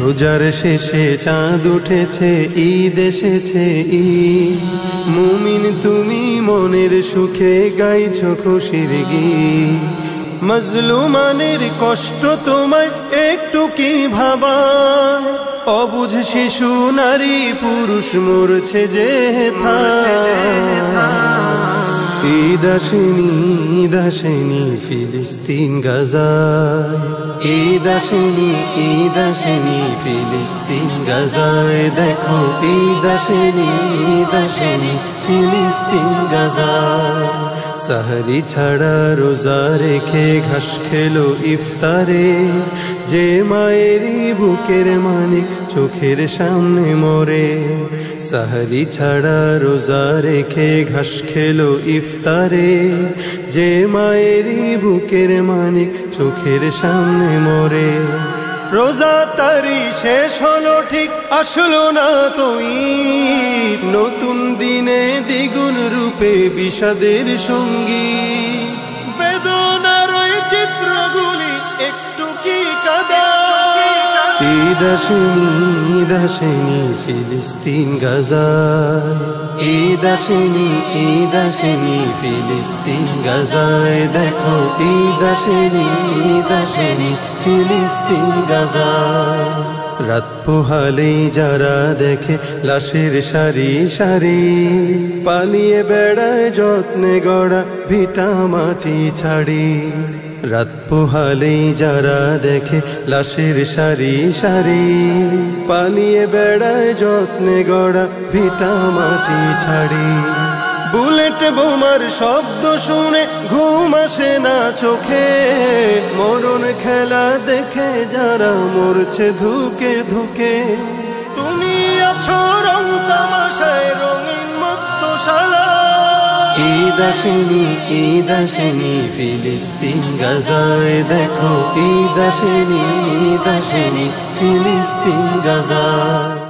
রোজার শেষে চাঁদ উঠেছে, ঈদ এসেছে ঈদ। মুমিন তুমি মনের সুখে গাইছো খুশির গীত। মজলুমানের কষ্ট তোমায় একটু কি ভাবায়? অবুঝ শিশু নারী পুরুষ মরছে যে ঈদ আসেনি, ঈদ আসেনি ফিলিস্তিন গাজায়। ঈদ আসেনি, ঈদ আসেনি ফিলিস্তিন গাজায়। দেখো ঈদ আসেনি, ঈদ আসেনি ফিলিস্তিন গাজায়। সাহরি ছাড়া রোজা রেখে ঘাস খেলো ইফতারে, যে মায়েরই বুকের মানিক চোখের সামনে মরে। সাহরি ছাড়া রোজা রেখে ঘাস খেলো ইফতারে, যে মায়েরই বুকের মানিক চোখের সামনে মরে। রোজা তারি শেষ হলো ঠিক, আসলো না তো ঈদ। নতুন দিনে দ্বিগুণ রূপে বিষাদের সঙ্গীত। বেদনার ওই চিত্রগুলি একটু কি কাঁদা? ঈদ আসেনি, ঈদ আসেনি ফিলিস্তিন গাজায়। ঈদ আসেনি, ঈদ আসেনি ফিলিস্তিন গাজায়। দেখো ঈদ আসেনি, ঈদ আসেনি ফিলিস্তিন গাজায়। রাত পোহালেই যারা দেখে লাশের সারি সারি, পালিয়ে বেড়ায় যত্নে গড়া ভিটা মাটি ছাড়ি। রাত পোহালেই যারা দেখে লাশের সারি সারি, পালিয়ে বেড়ায় যত্নে গড়া ভিটা মাটি ছাড়ি। বুলেট বোমার শব্দ শুনে ঘুম আসে না চোখে, মরণ খেলা দেখে যারা মরছে ধুকে ধুকে। তুমি আছো রং তামাশায় রঙিন মত্তশালা। ঈদ আসেনি, ঈদ আসেনি ফিলিস্তিন গাজায়। দেখো ঈদ আসেনি, ঈদ আসেনি ফিলিস্তিন গাজায়।